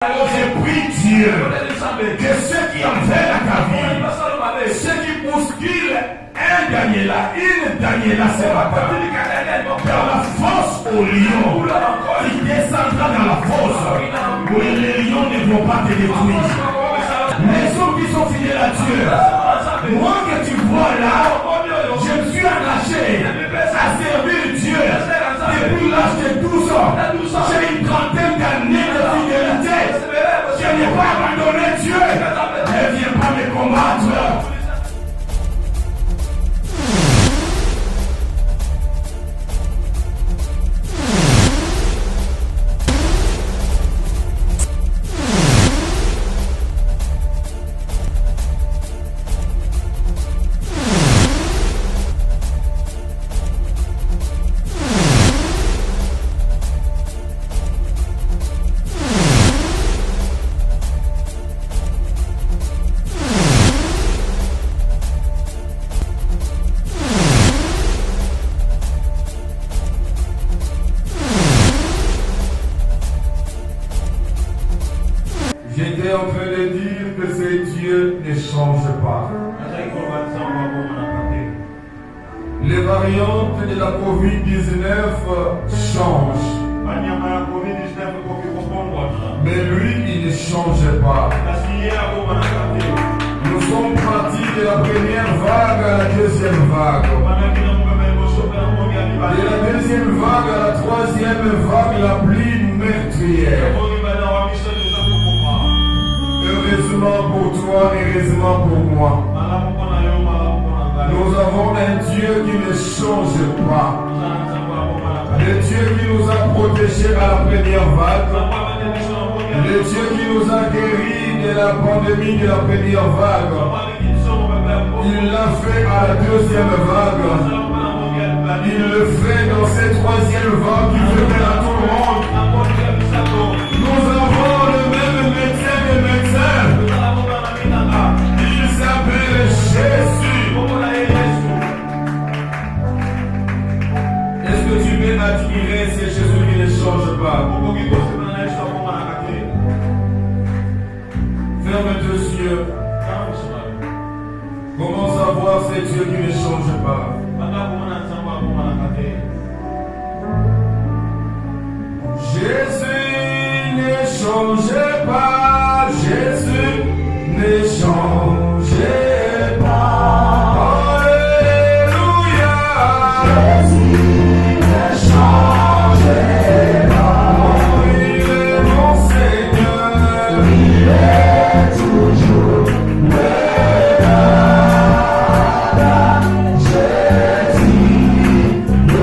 J'ai pris Dieu que ceux qui en veulent ta vie, ceux qui bousculent un Daniela, une Daniela ce matin, dans la fosse au lion, il descendra dans la fosse où les lions ne vont pas te détruire. Les hommes qui sont fidèles à Dieu, moi que tu vois là, je me suis attaché à servir Dieu depuis l'âge de 12 ans. J'ai une trentaine d'années de fidélité. Je n'ai pas abandonné Dieu. Ne viens pas me combattre. J'étais en train de dire que ce Dieu ne change pas. Les variantes de la Covid-19 changent. Mais lui, il ne change pas. Nous sommes partis de la première vague à la deuxième vague. De la deuxième vague à la troisième vague la plus meurtrière. Heureusement pour toi, heureusement pour moi. Nous avons un Dieu qui ne change pas. Le Dieu qui nous a protégés à la première vague. Le Dieu qui nous a guéris de la pandémie de la première vague. Il l'a fait à la deuxième vague. Il le fait dans cette troisième vague qui fait à tout le monde. Nous avons le même médecin des médecins. Il s'appelle Jésus. Est-ce que tu peux admirer ce Jésus qui ne change pas? Ferme tes yeux. Comment savoir ce Dieu qui ne change pas? Jésus ne change pas, Jésus ne change pas. Alléluia. Jésus ne change pas. Il est mon Seigneur, il est toujours là. Jésus ne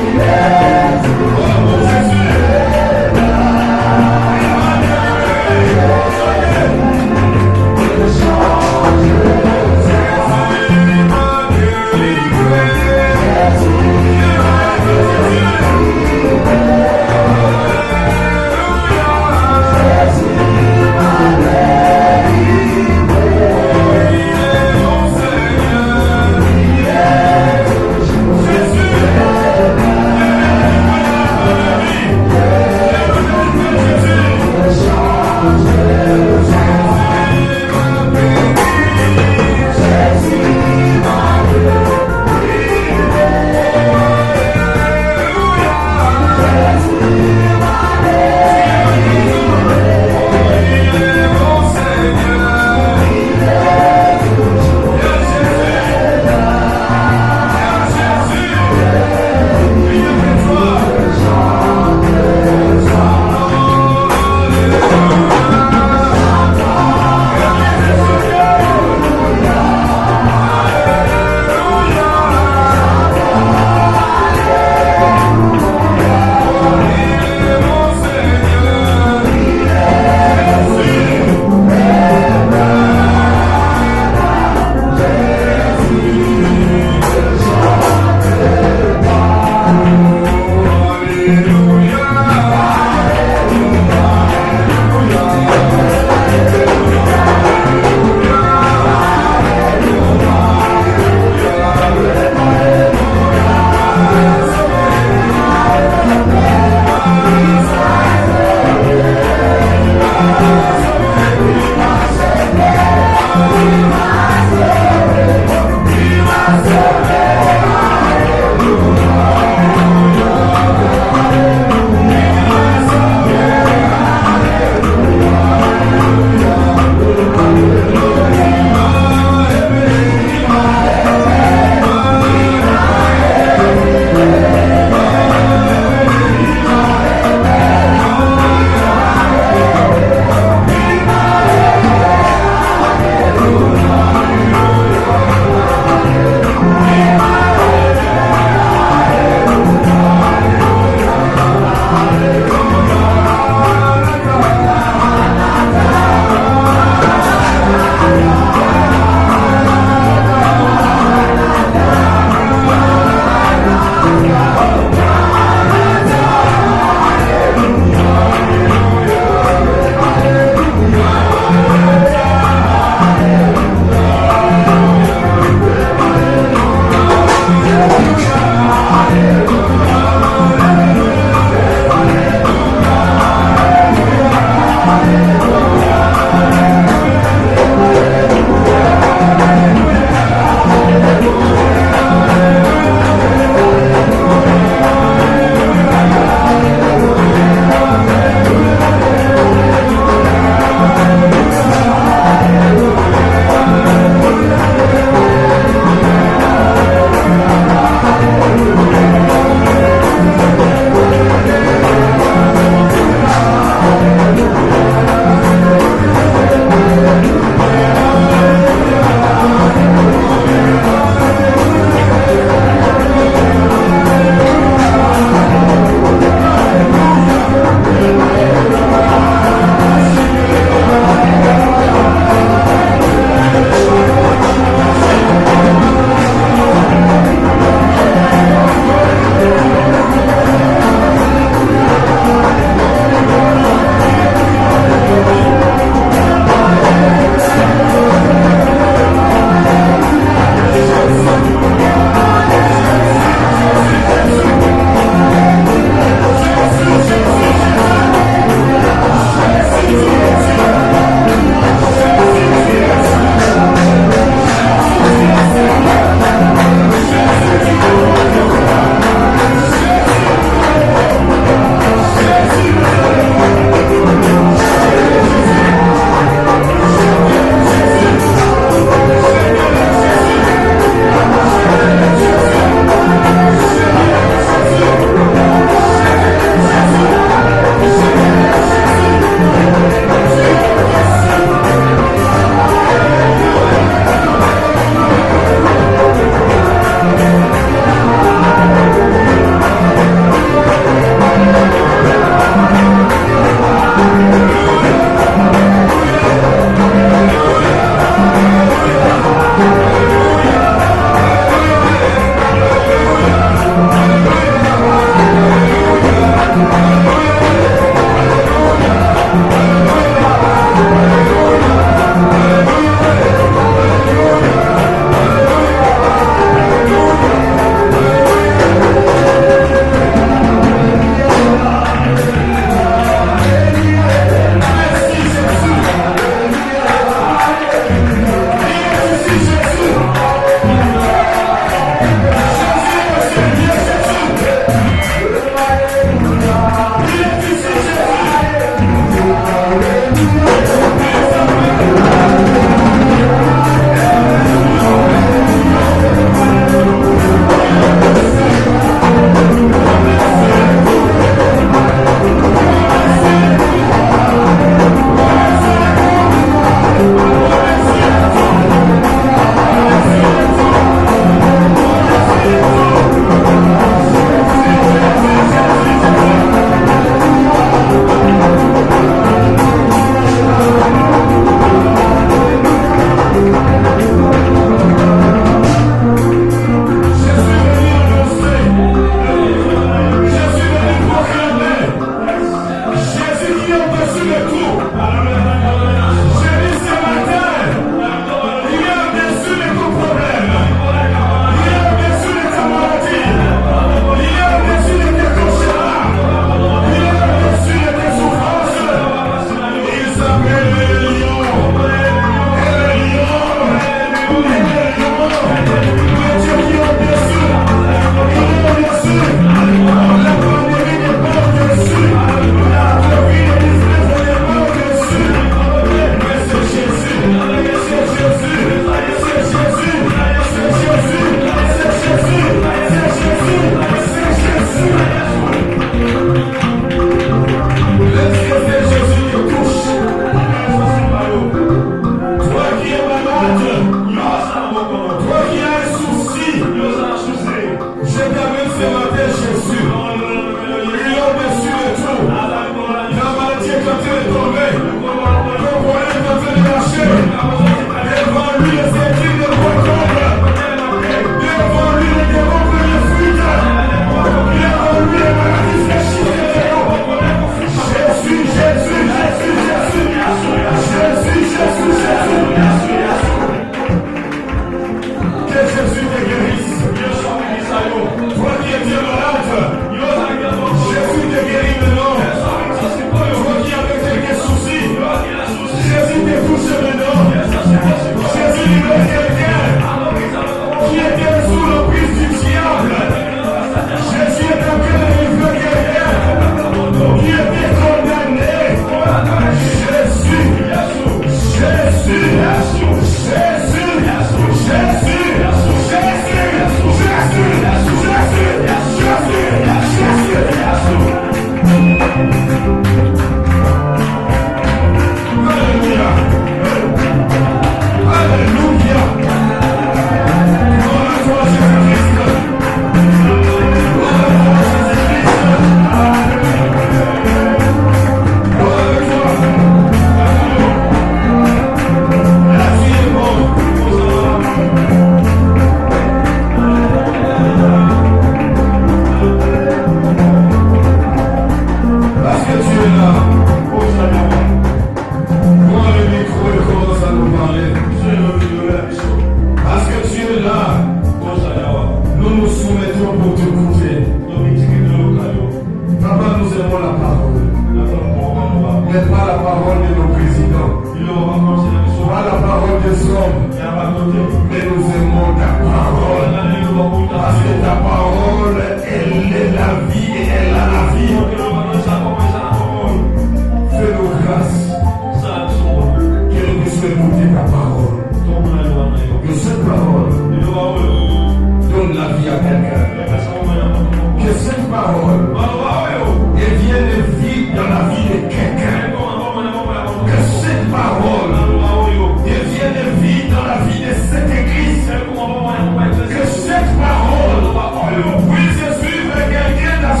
puisse suivre quelqu'un dans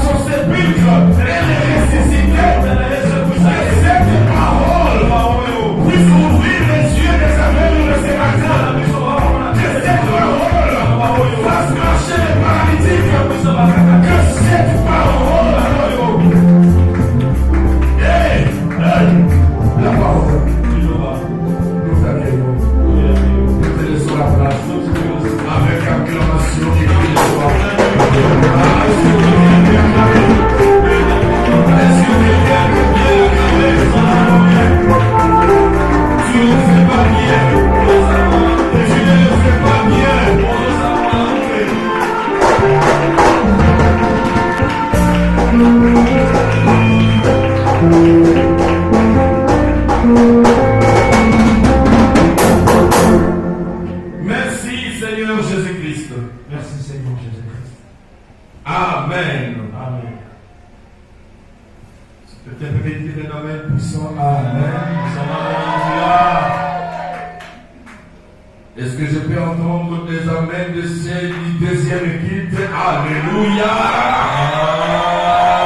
amen de celle du deuxième culte. Alléluia.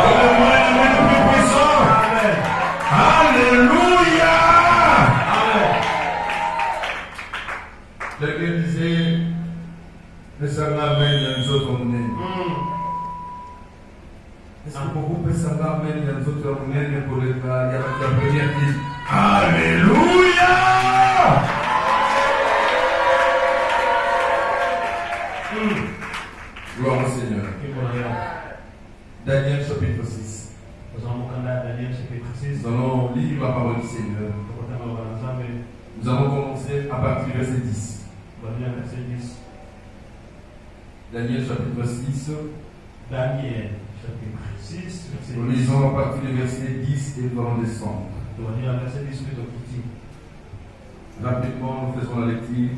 Donne-moi un amen plus puissant. Amen. Alléluia. Amen. Quelqu'un disait, mais ça m'amène nous autres on est. Est-ce que beaucoup peut s'en amener nous autres on est pour le cas, il y a la première qui dit, Alléluia. Gloire au Seigneur. Daniel chapitre 6. Nous allons lire la parole du Seigneur. Nous allons commencer à partir du verset 10. Daniel chapitre 6. Daniel chapitre 6, verset Nous 10. lisons à partir du verset 10 et nous allons descendre. Rapidement, nous faisons la lecture.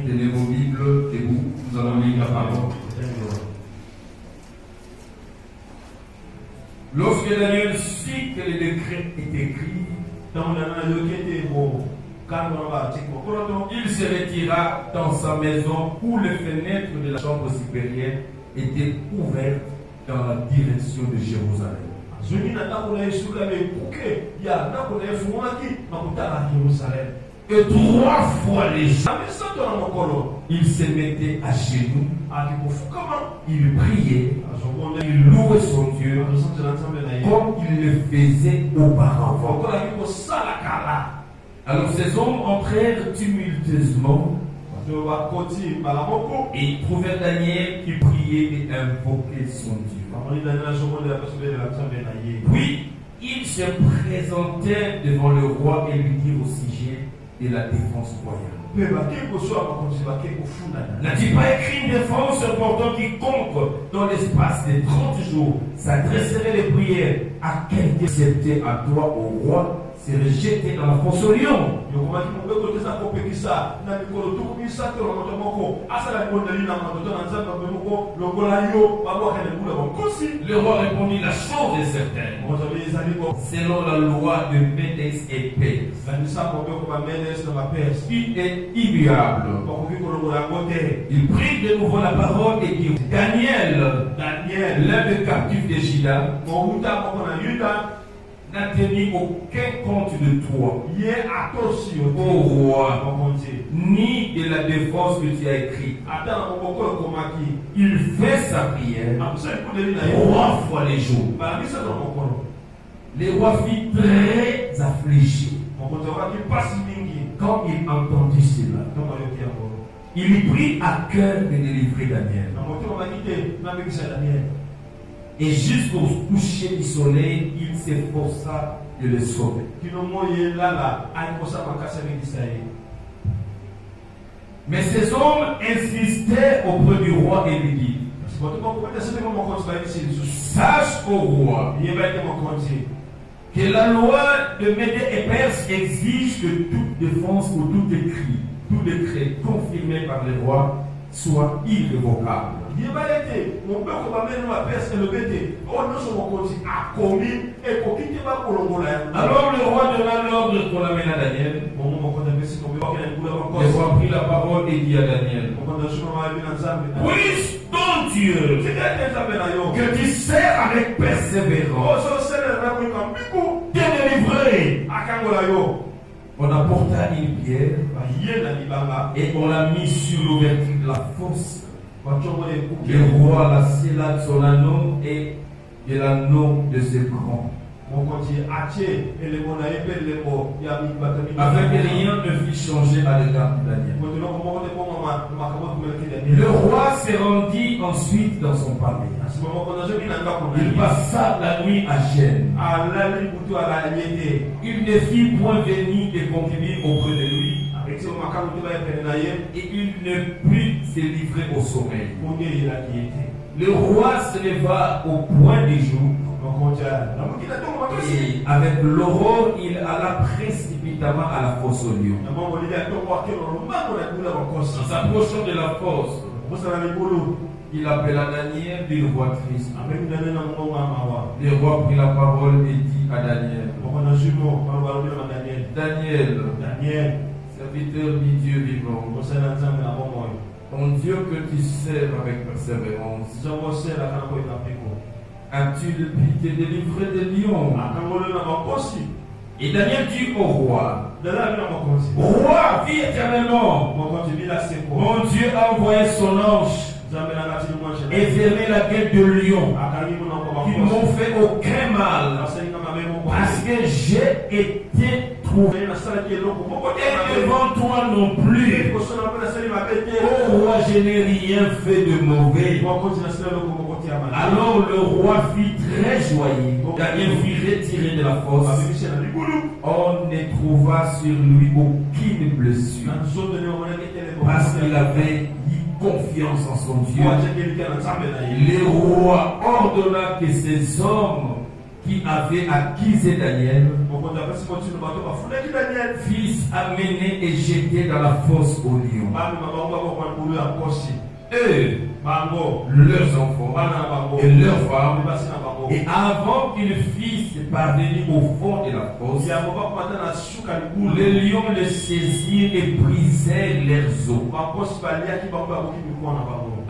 Tenez vos Bibles debout. Nous allons lire la parole. Lorsque Daniel sut que le décret est écrit, il se retira dans sa maison où les fenêtres de la chambre supérieure étaient ouvertes dans la direction de Jérusalem. Et 3 fois les jours, il se mettait à genoux, il priait, il louait son Dieu comme il le faisait auparavant. Alors ces hommes entrèrent tumultueusement et ils trouvèrent Daniel qui priait et invoquait son Dieu. Puis ils se présentèrent devant le roi et lui dirent au sujet de la défense royale. N'a-t-il pas écrit une défense portant quiconque dans l'espace de 30 jours s'adresserait les prières à quelqu'un accepté à toi au roi serait jeté dans la fosse au lion? Le roi répondit, la chose est certaine, selon la loi de Médès et Perse, il est immuable. Il prit de nouveau la parole et dit, Daniel, l'un des captifs de Juda, n'a tenu aucun compte de toi, ô roi, ni de la défense que tu as écrite. Il fait sa prière 3 fois les jours. Le roi fut très affligé quand il entendit cela. Il lui prit à cœur de délivrer Daniel. Et jusqu'au coucher du soleil, il s'efforça de le sauver. Mais ces hommes insistaient auprès du roi et lui dirent, sache au roi que la loi de Médès et Perse exige que toute défense ou tout décret confirmé par le roi soit irrévocable. Alors le roi donna l'ordre pour l'amener à Daniel. Le roi prit la parole et dit à Daniel, puisse ton Dieu que tu sers avec persévérance te délivrer. On apporta une pierre et on l'a mis sur l'ouverture de la fosse. Le roi la scella de son anneau et de l'anneau de ses grands, afin que rien ne fût changé à l'égard de Daniel. Le roi se rendit ensuite dans son palais. Il passa la nuit à Gênes. Il ne fit point venir des concubines auprès de lui, et il ne put se livrer au sommeil. Le roi se leva au point du jour, et avec l'aurore, il alla précipitamment à la fosse au lion. En s'approchant de la fosse, il appela Daniel d'une voix triste. Le roi prit la parole et dit à Daniel, Daniel, c'est Serviteur du Dieu vivant, mon Dieu que tu sers avec persévérance, as-tu depuis été délivré des lions? Et Daniel dit au roi, roi, vis éternellement. Mon Dieu a envoyé son ange et fermé la gueule de lions qui ne m'ont fait aucun mal parce que j'ai été trouvé. Et devant toi non plus, oh roi, je n'ai rien fait de mauvais. Alors le roi fit très joyeux. Daniel fut retiré de la fosse. On ne trouva sur lui aucune blessure parce qu'il avait eu confiance en son Dieu. Le roi ordonna que ces hommes qui avaient accusé Daniel fils amenés et jetés dans la fosse aux lions. Eux, leurs enfants et leurs femmes, et avant qu'ils fissent parvenir au fond de la fosse, les lions les saisirent et brisaient leurs os.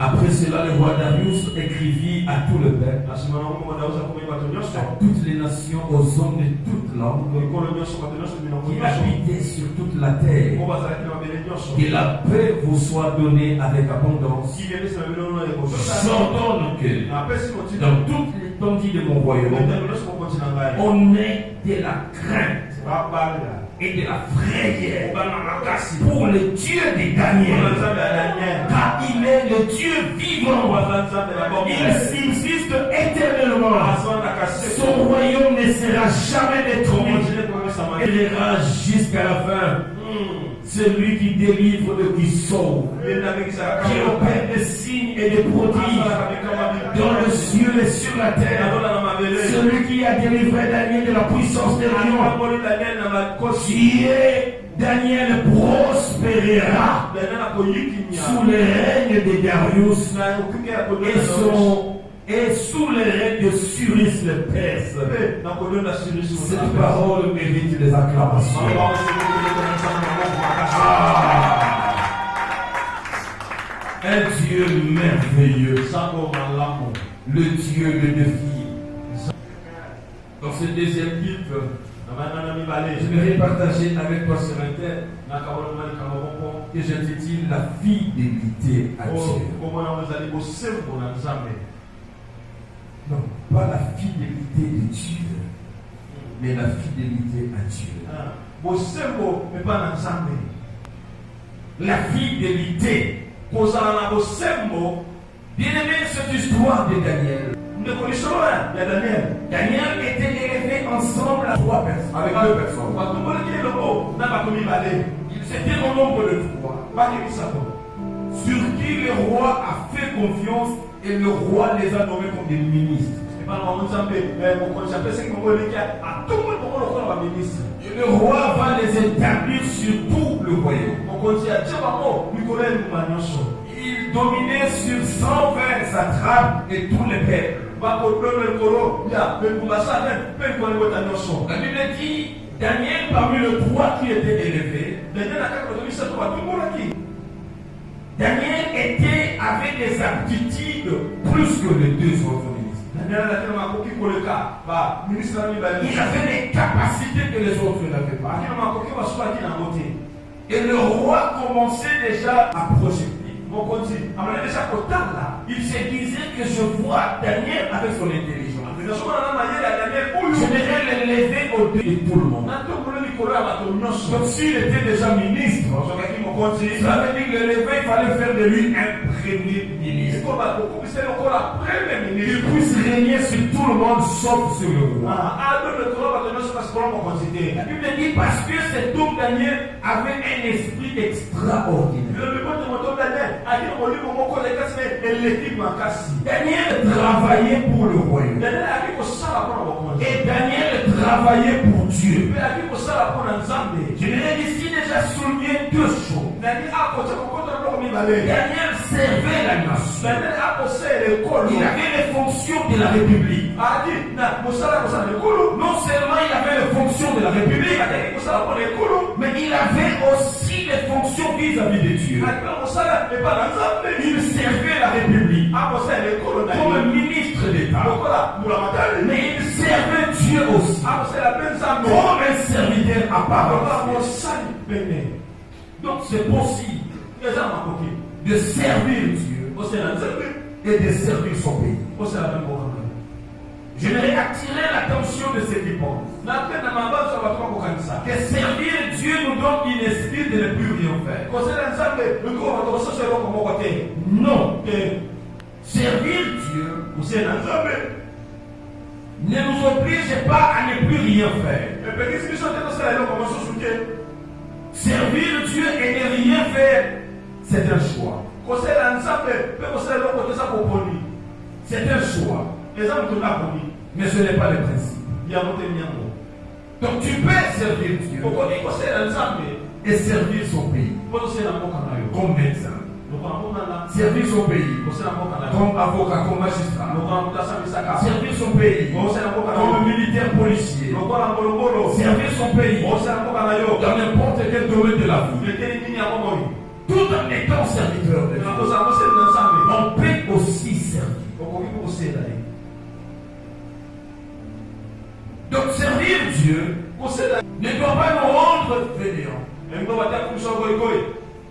Après cela, le roi Darius écrivit à tout le peuple, à toutes les nations, aux hommes de toutes langues, qui habitaient sur toute la terre, que la paix vous soit donnée avec abondance. J'ordonne que dans toute l'étendue de mon royaume, on ait de la crainte et de la frayeur pour le Dieu de Daniel, car il est le Dieu vivant. Il subsiste éternellement. Son royaume ne sera jamais détruit. Il ira jusqu'à la fin. Celui qui délivre et qui sauve, qui opère des signes et des prodiges dans le ciel et sur la terre. Celui qui a délivré Daniel de la puissance des lions. Daniel prospérera sous le règne de Darius et sous le règne de Cyrus le Perse. Cette parole mérite des acclamations. Un Dieu merveilleux, le Dieu de défi. Dans ce deuxième guide, j'aimerais partager avec toi ce matin que j'intitule la fidélité à Dieu. Non, pas la fidélité de Dieu, mais la fidélité à Dieu. La fidélité. Bien aimé, cette histoire de Daniel. Daniel était élevé ensemble à trois personnes, avec deux personnes. C'était au nombre de trois. Sur qui le roi a fait confiance et le roi les a nommés comme des ministres. Et le roi va les établir sur tout le royaume. Il dominait sur 120 satrapes et tous les peuples. La Bible dit Daniel parmi les trois qui étaient élevés. Daniel avait des aptitudes plus que les deux autres ministres. Il avait des capacités que les autres n'avaient pas. Et le roi commençait déjà à projeter. Il se disait que je vois Daniel avec son intelligence. J'aimerais l'élever au-dessus de tout le monde. Donc s'il était déjà ministre, ça veut dire que l'élever, il fallait faire de lui un premier ministre. Il puisse régner sur tout le monde sauf sur le roi. La Bible dit parce que cet homme Daniel avait un esprit extraordinaire. Daniel travaillait pour le royaume. Et Daniel travaillait pour Dieu. Je ici déjà souligner deux choses. Daniel servait la nation. Il avait les fonctions de la République. Non seulement il avait les fonctions de la République, mais il avait aussi des fonctions vis-à-vis de Dieu. Il servait la République comme ministre d'État. Mais il servait Dieu aussi comme un serviteur à part entière. Donc c'est possible de servir Dieu et de servir son pays. J'aimerais attirer l'attention de ceux qui pensent que servir Dieu nous donne une esprit de ne plus rien faire. Non. Servir Dieu ne nous oblige pas à ne plus rien faire. Servir Dieu et ne rien faire, c'est un choix. C'est un choix. Mais ce n'est pas le principe. Donc tu peux servir Dieu et servir son pays comme médecin, servir son pays comme avocat, comme magistrat, servir son pays comme militaire policier, servir son pays dans n'importe quel domaine de la vie, tout en étant serviteur de Dieu. On peut aussi servir. Donc servir Dieu ne doit pas nous rendre fainéants.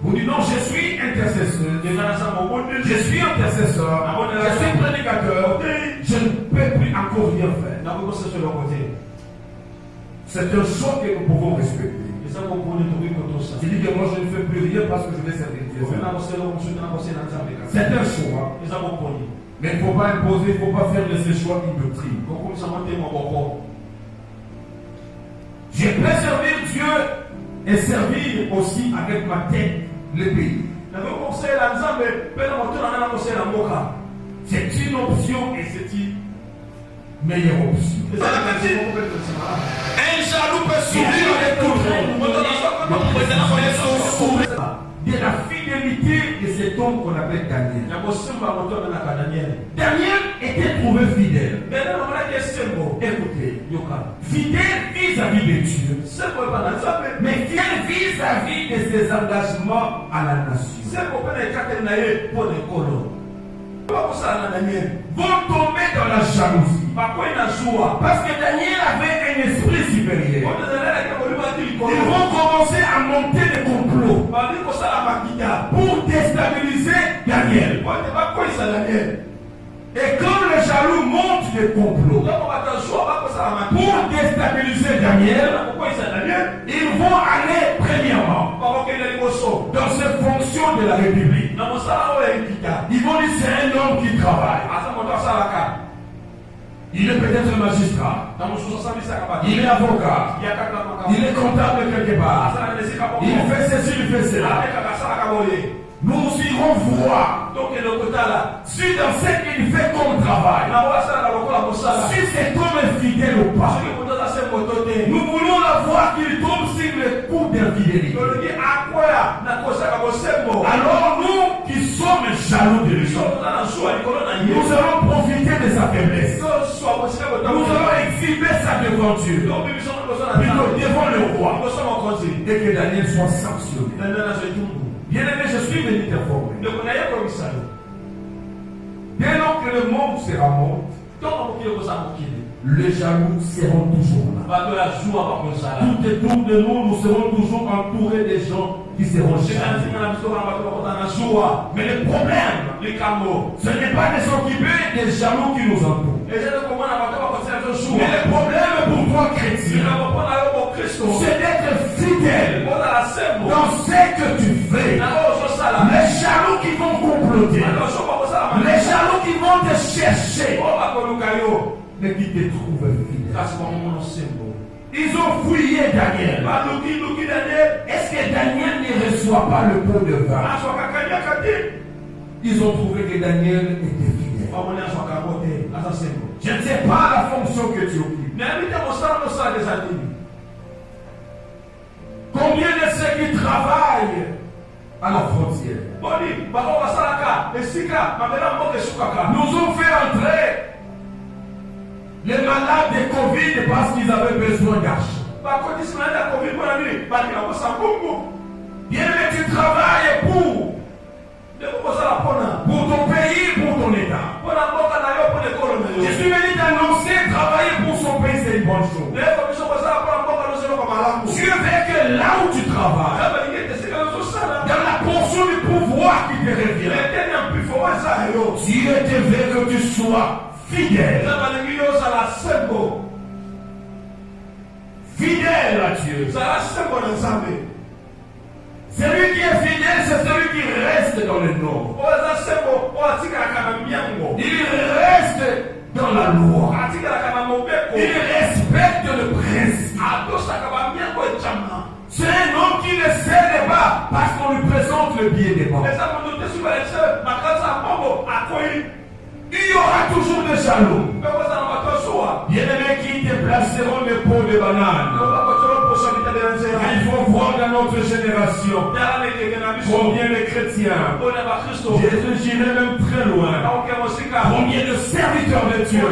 Vous dites non, je suis intercesseur, je suis intercesseur, je suis prédicateur, je ne peux plus encore rien faire. C'est un choix que nous pouvons respecter. Je dis que moi je ne fais plus rien parce que je vais servir Dieu. C'est un choix. Mais il ne faut pas imposer, il ne faut pas faire de ces choix une doctrine. Je peux servir Dieu et servir aussi avec ma tête le pays. C'est une option et c'est une meilleure option. Un jaloux peut sourire avec tout le monde. De la fidélité de cet homme qu'on appelle Daniel. Daniel était trouvé fidèle. Écoutez, fidèle vis-à-vis de Dieu, mais fidèle vis-à-vis de ses engagements à la nation. Vont tomber dans la jalousie. Parce que Daniel avait un esprit supérieur. Ils vont commencer à monter des complots pour déstabiliser Daniel. Et quand les jaloux montent des complots pour déstabiliser Daniel, ils vont aller premièrement dans cette fonction de la République. Ils vont dire c'est un homme qui travaille. Il est peut-être magistrat. Il est avocat. Il est comptable quelque part. Il fait ceci, il fait cela. Nous irons voir si dans ce qu'il fait comme travail, si cet homme est fidèle ou pas. Nous voulons la voir qu'il tombe sur le coup d'infidélité. Alors nous qui sommes jaloux de lui, nous allons profiter de sa faiblesse. Nous allons exhiber sa devanture plutôt devant le roi et que Daniel soit sanctionné. Bien aimé, je suis venu t'informer. Dès lors que le monde sera mort, les jaloux seront toujours là. Tout autour de nous, nous serons toujours entourés des gens qui seront jaloux. Mais le problème, ce n'est pas de s'occuper des jaloux qui nous entourent. Mais le problème pour toi, chrétien, c'est d'être fidèle dans ce que tu fais. Les jaloux qui vont comploter, les jaloux qui vont te chercher, mais qui te trouvent fidèle. Ils ont fouillé Daniel. Est-ce que Daniel ne reçoit pas le pot de vin? Ils ont trouvé que Daniel était fidèle. Je ne sais pas la fonction que tu occupes. Combien de ceux qui travaillent à la frontière nous ont fait entrer les malades de Covid parce qu'ils avaient besoin d'argent. Bien-aimé, tu travailles pour ton pays, pour ton État. Jésus m'a dit d'annoncer, travailler pour son pays, c'est une bonne chose. Dieu veut que là où tu travailles, dans la portion du pouvoir qui te revient, Dieu te veut que tu sois fidèle. Fidèle à Dieu. Celui qui est fidèle, c'est celui qui reste dans le nom. Il reste dans la loi. Il respecte le principe. C'est un homme qui ne cède pas parce qu'on lui présente le billet des banques. Il y aura toujours des jaloux. Bien-aimés qui te placeront des pots de bananes. Il faut voir dans notre génération combien de chrétiens, Jésus j'irai même très loin, combien de serviteurs de Dieu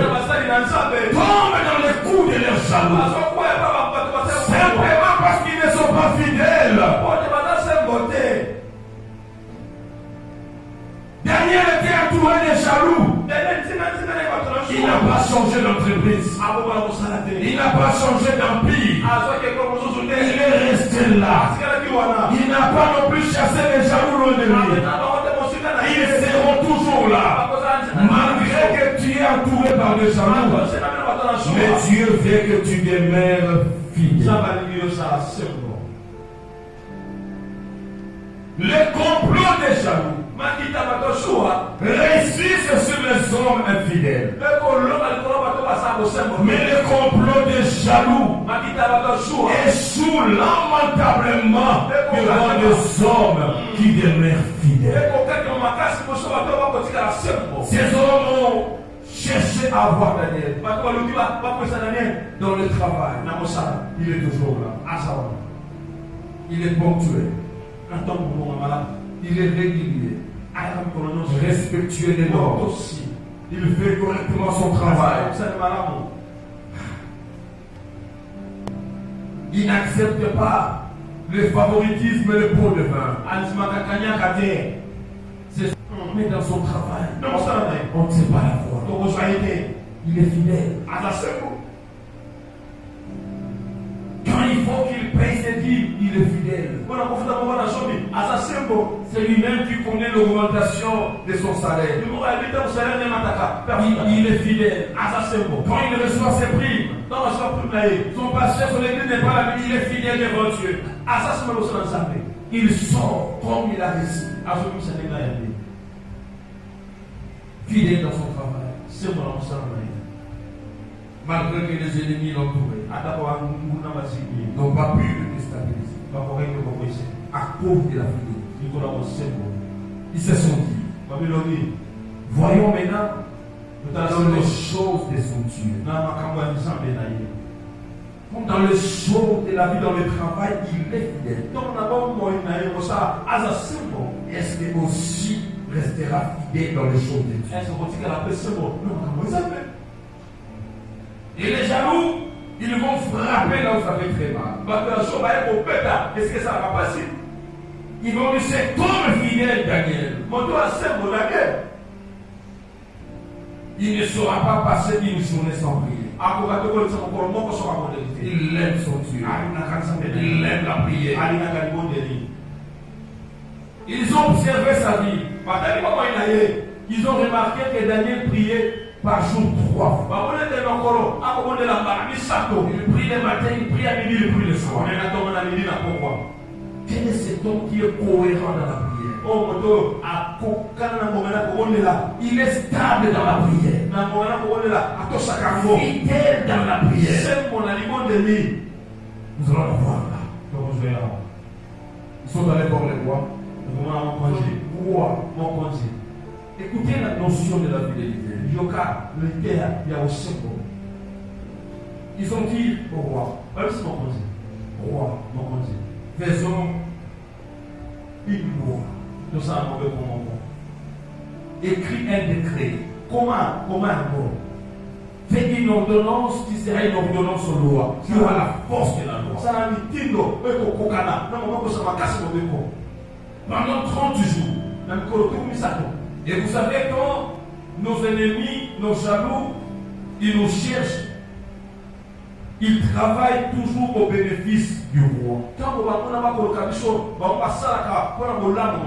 tombent dans les coups de leurs jaloux. Simplement parce qu'ils ne sont pas fidèles. Daniel était entouré des jaloux. Il n'a pas changé d'entreprise. Il n'a pas changé d'empire. Il est resté là. Il n'a pas non plus chassé les jaloux loin de lui. Ils seront toujours là. Malgré que tu es entouré par des jaloux. Mais Dieu veut que tu demeures fidèle. Le complot des jaloux réussissent sur les hommes infidèles. Mais le complot des jaloux échoue lamentablement devant des hommes qui demeurent fidèles. Ces hommes ont cherché à avoir Daniel. Dans le travail, il est toujours là. Il est ponctuel. Il est régulier, respectueux des normes. Il fait correctement son travail. Il n'accepte pas le favoritisme et le pot de vin. Mais dans son travail, on ne sait pas la voie. Il est fidèle. Quand il faut qu'il paye ses dîmes, il est fidèle. C'est lui-même qui connaît l'augmentation de son salaire. Il est fidèle. Quand il reçoit ses primes, son pasteur sur l'église n'est pas là, mais il est fidèle devant Dieu. Il sort comme il a reçu. Fidèle dans son travail. Malgré que les ennemis l'entouraient, n'ont pas pu le déstabiliser à cause de la fidélité. Ils se sont dit, voyons maintenant dans les choses des somptueux. Comme dans les choses de la vie, dans le travail, il est fidèle. Est-ce que aussi restera fidèle dans les choses de Dieu? Et les jaloux, ils vont frapper là où ça fait très mal. Ils vont dire, c'est comme fidèle Daniel. Il ne saura pas passer une journée sans prier. Il aime son Dieu. Il aime la prière. Ils ont observé sa vie. Ils ont remarqué que Daniel priait par jour 3 fois. Il prie le matin, il prie à midi, il prie le soir. Quel est cet homme qui est cohérent dans la prière? Il est stable dans la prière. Fidèle dans la prière. Nous allons le voir là. Ils sont allés voir les rois. Écoutez la notion de la fidélité. Ils ont dit au roi, faisons une loi. Écris un décret. Fais une ordonnance qui sera une ordonnance aux lois, qui aura la force de la loi. Pendant 30 jours. Et vous savez, quand nos ennemis, nos jaloux, ils nous cherchent, ils travaillent toujours au bénéfice du roi.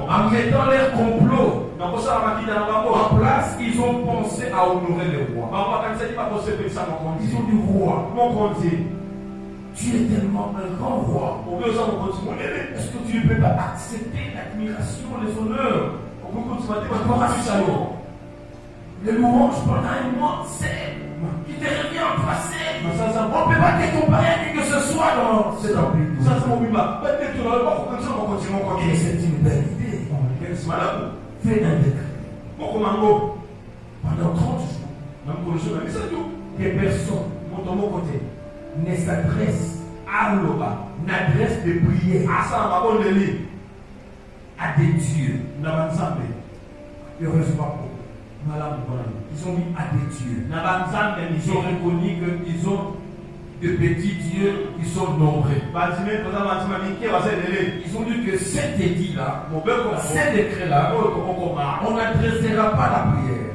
En mettant leur complot en place, ils ont pensé à honorer le roi. Ils ont dit, roi, tu es tellement un grand roi. Est-ce que tu ne peux pas accepter l'admiration, les honneurs, les louanges pendant un mois, c'est qui te revient en passé. On ne peut pas te comparer à qui que ce soit dans cet empire. Et c'est une belle idée. Fais un décret. Pendant 30 jours, que personne ne s'adresse à n'adresse de prière à des dieux. Heureusement, ils ont mis à des dieux. Ils ont reconnu qu'ils ont de petits dieux qui sont nombreux. Ils ont dit que cet édit-là, ces décrets-là, on n'adressera pas la prière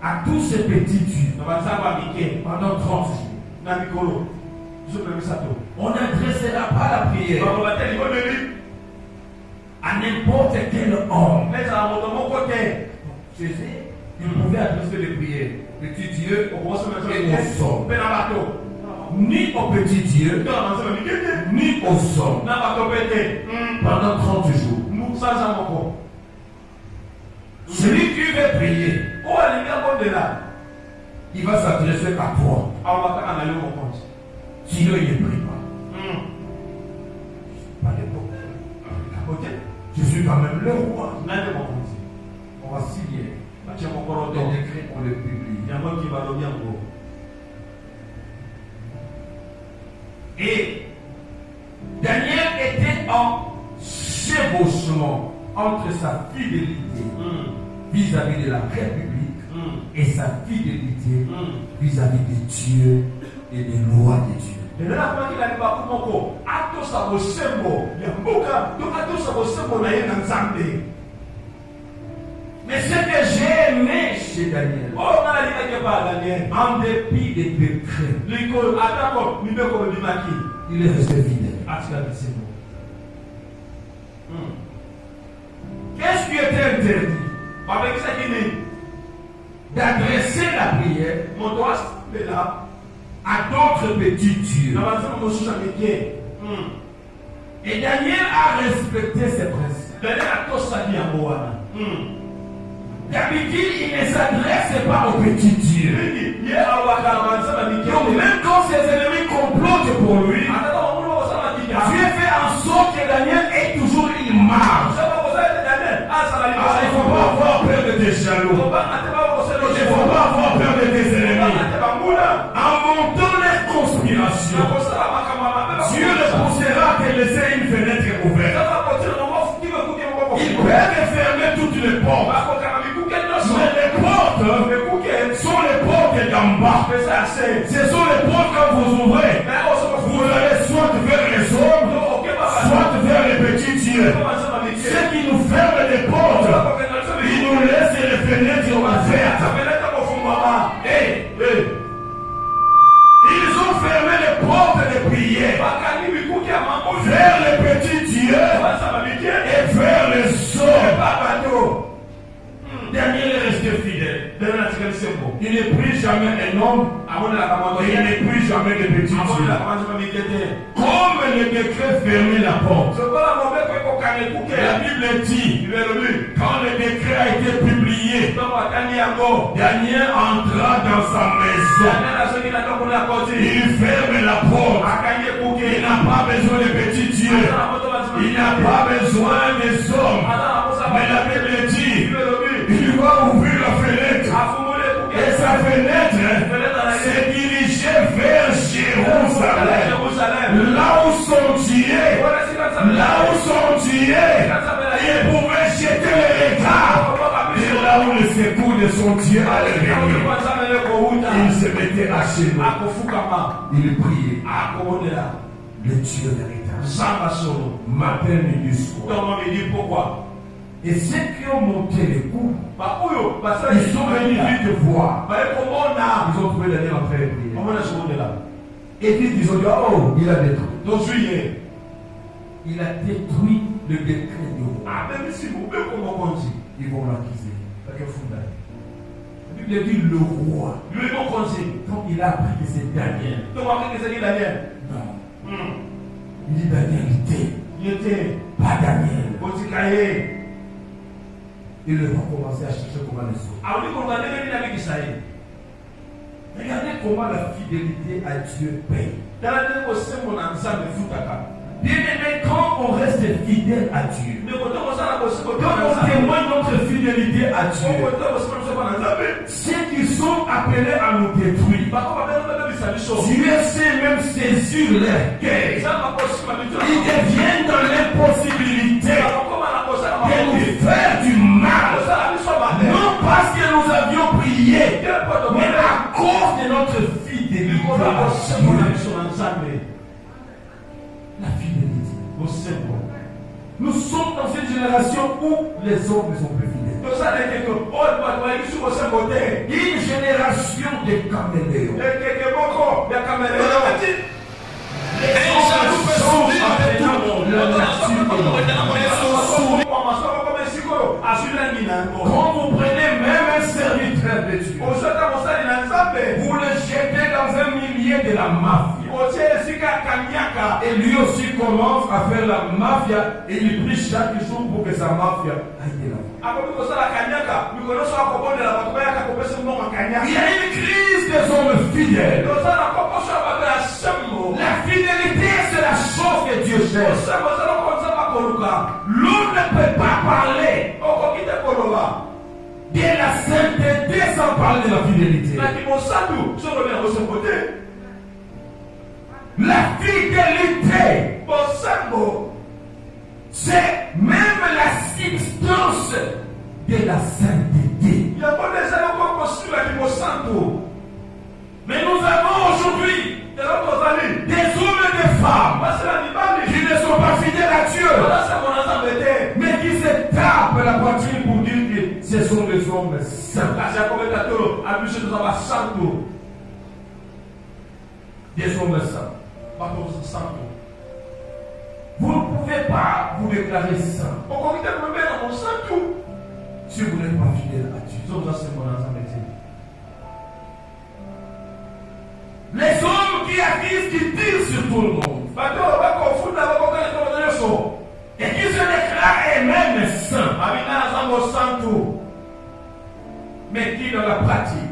à tous ces petits dieux pendant 30 jours. On n'adressera pas la prière à n'importe quel homme. Chez eux, ils pouvaient adresser les prières petits dieux et aux hommes. Ni aux petits dieux, ni aux hommes. Pendant 30 jours. Celui qui veut prier, il va s'adresser à toi. Sinon, il ne prie pas. Pas d'époque. Je suis quand même le roi. On va signer le décret pour le publier. Et Daniel était en chevauchement entre sa fidélité vis-à-vis de la République et sa fidélité vis-à-vis de Dieu et des lois de Dieu. Mais ce que j'ai aimé chez Daniel, en dépit des décrets, il est resté fidèle. Qu'est-ce qui était interdit? D'adresser la prière à d'autres petits dieux. Et Daniel a respecté ses principes. D'habitude, il ne s'adresse pas aux petits dieux. Donc, même quand ses ennemis complotent pour lui, Dieu fait en sorte que Daniel ait toujours une marge. Il ne faut pas avoir peur de tes jaloux. Il ne faut pas avoir peur de tes ennemis. En montant les conspirations, Dieu ne poussera qu'à laisser une fenêtre ouverte. Il peut fermer toutes les portes. Mais les portes sont les portes d'en bas. Ce sont les portes que vous ouvrez. Vous allez soit vers les hommes, soit vers les petits dieux. Ceux qui nous ferment les portes, ils nous laissent les fenêtres ouvertes. Ils ont fermé les portes de prière vers les petits dieux et vers les hommes. Daniel est resté fidèle. Il ne prie jamais un homme et il ne prie jamais de petits dieux. Comme le décret fermait la porte. La Bible dit, quand le décret a été publié, Daniel entra dans sa maison. Il ferme la porte. Il n'a pas besoin de petits dieux. Il n'a pas besoin des hommes. Mais la Bible dit, il va ouvrir la fenêtre. Et sa fenêtre s'est dirigée vers Jérusalem. Là où son Dieu, il pouvait jeter le regard. Et là où le secours de son Dieu allait venir, il se mettait à genoux. Il priait. Le Dieu véritable. Matin, midi, soir. Et ceux qui ont monté les coups, ils sont venus vite voir. Ils ont trouvé la nuit en train de prier. Et puis ils ont dit, oh, il a détruit. Il a détruit le décret du roi. Ils vont l'accuser. La Bible dit le roi. Quand il a appris que c'est Daniel. Non. Il dit Daniel était. Pas Daniel. Il va commencer à chercher comment le sauver. Regardez comment la fidélité à Dieu paye. Bien-aimé, quand on reste fidèle à Dieu, quand on témoigne notre fidélité à Dieu, ceux qui sont appelés à nous détruire, Dieu sait même saisir leur cœur. Ils deviennent dans l'impossibilité de nous faire du mal. Non parce que nous avions prié, mais à cause de notre fidélité à Dieu. La fidélité. Nous sommes dans une génération où les hommes ne sont plus fidèles. Une génération de caméléons. Quand vous prenez même un serviteur de Dieu, vous le jetez dans un milieu de la mafia. Et lui aussi commence à faire la mafia et il prie chaque jour pour que sa mafia aille là. Il y a une crise des hommes fidèles. La fidélité, c'est la chose que Dieu cherche. L'homme ne peut pas parler de la sainteté sans parler de la fidélité. La fidélité, c'est même la substance de la sainteté. Mais nous avons aujourd'hui des hommes et des femmes qui ne sont pas fidèles à Dieu, mais qui se tapent la poitrine pour dire que ce sont des hommes saints. Des hommes saints. Vous ne pouvez pas vous déclarer saint si vous n'êtes pas fidèle à Dieu. Les hommes qui accusent, qui tirent sur tout le monde et qui se déclarent eux-mêmes saints, mais qui dans la pratique,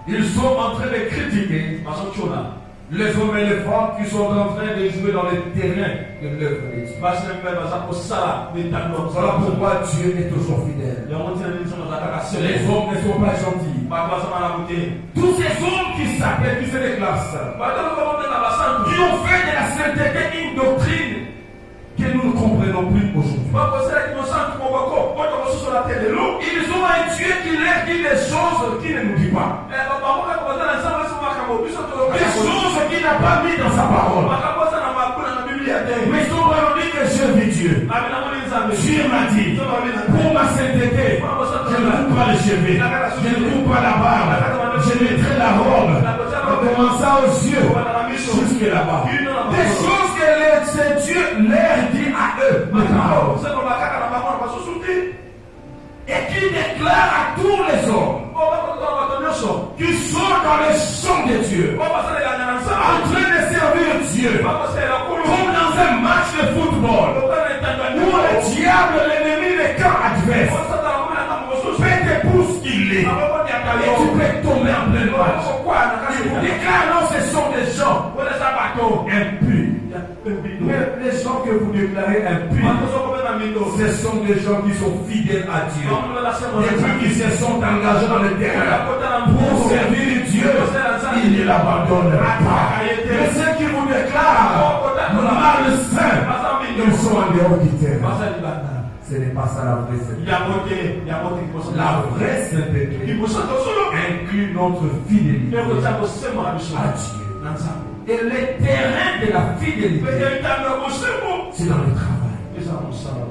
ils sont en train de critiquer les hommes et les femmes qui sont en train de jouer dans les terrains de l'œuvre de Dieu. Voilà pourquoi Dieu est toujours fidèle. Les hommes ne sont pas gentils. Tous ces hommes qui s'appellent, qui se déclarent saints, qui ont fait de la sainteté une doctrine que nous ne comprenons plus aujourd'hui. Ils ont un Dieu qui leur dit des choses qu'il ne nous dit pas. Des choses qu'il n'a pas mis dans sa parole. Mais ils sont vraiment dit que je vis Dieu. Dieu m'a dit, pour ma sainteté, je ne coupe pas les cheveux, je ne coupe pas la barbe, je mettrai la robe, en commençant aux yeux, jusque là-bas. Des choses que Dieu leur dit à eux, et qui déclare à tous les hommes qui sont dans le champ de Dieu, en train de servir Dieu, comme dans un match de football, où le diable, l'ennemi, le camp adverse, peut te bousculer, et tu peux tomber en plein match. Il vous déclare, non, ce sont des gens impurs. Mais les gens que vous déclarez impurs, ce sont des gens qui sont fidèles à Dieu. Depuis qu'ils se sont engagés dans le terrain pour servir Dieu, ils ne l'abandonnent pas. Mais ceux qui vous déclarent malsains, ils sont en dehors du terrain. Ce n'est pas ça la vraie sainteté. La vraie sainteté inclut construit notre fidélité Ndeko à zako sema biso. Dieu. Na nzambe. Et le terrain de la fidélité, Peke tanga bosemo. c'est dans le travail. Eza mosala.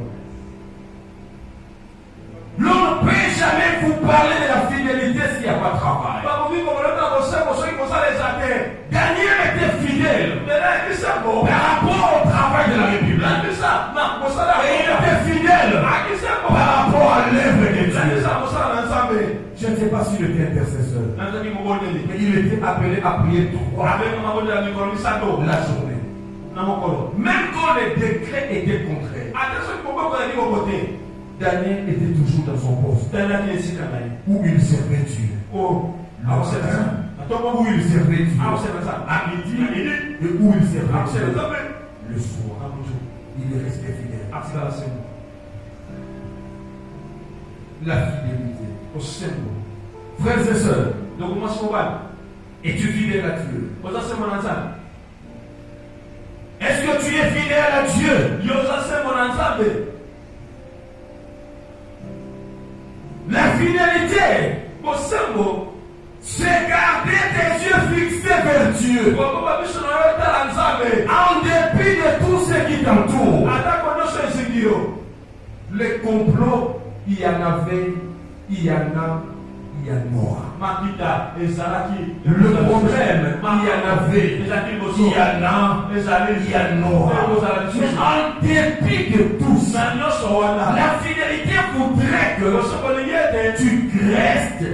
L'on ne peut jamais vous parler de la fidélité s'il n'y a pas de travail. Bakomi kokoleta bosemo soki kosala eza te. Daniel était fidèle Mena ekisembo. par rapport au travail de la République. Nandisa na kosala. Et il était fidèle Akisembo. par rapport à l'œuvre de Dieu. Nandisa kosala na nzambe. Je ne sais pas s'il était intercesseur, Nanzaki mobondeli. mais il était appelé à prier 3 Avec mabondeli ya mikolo misato. la journée. Na mokolo. Même quand les décrets étaient contraires, Ata soki moboko ya kokote. Daniel était toujours dans son poste Tana ki esika na ye. où il servait Dieu. Oh. Akosela nzambe. Où il servait Dieu. Akosela nzambe. À midi et où il servait Akosela Dieu. nzambe. Le soir, Amujo. il est resté fidèle. Atikala semo. La fidélité. Osembo. Frères et sœurs, Donc moi c'est mobile. es-tu fidèle à Dieu? Oza semo na nzambe. Est-ce que tu es fidèle à Dieu? Yo oza semo na nzambe. La fidélité, Osembo. c'est garder tes yeux fixés vers Dieu. Kokoba biso na yo tala nzambe. En dépit de tout ce qui t'entoure. Ata konoso ezingi yo. Les complots, il y en avait, il y en a, il y en aura. Makita ezalaki. Le problème, il y en avait, Ezalaki boso. il y en a, Ezali. il y en aura. Mais en dépit de tout ça, Na nyonso wana. la fidélité voudrait que Osokoli yete. tu restes,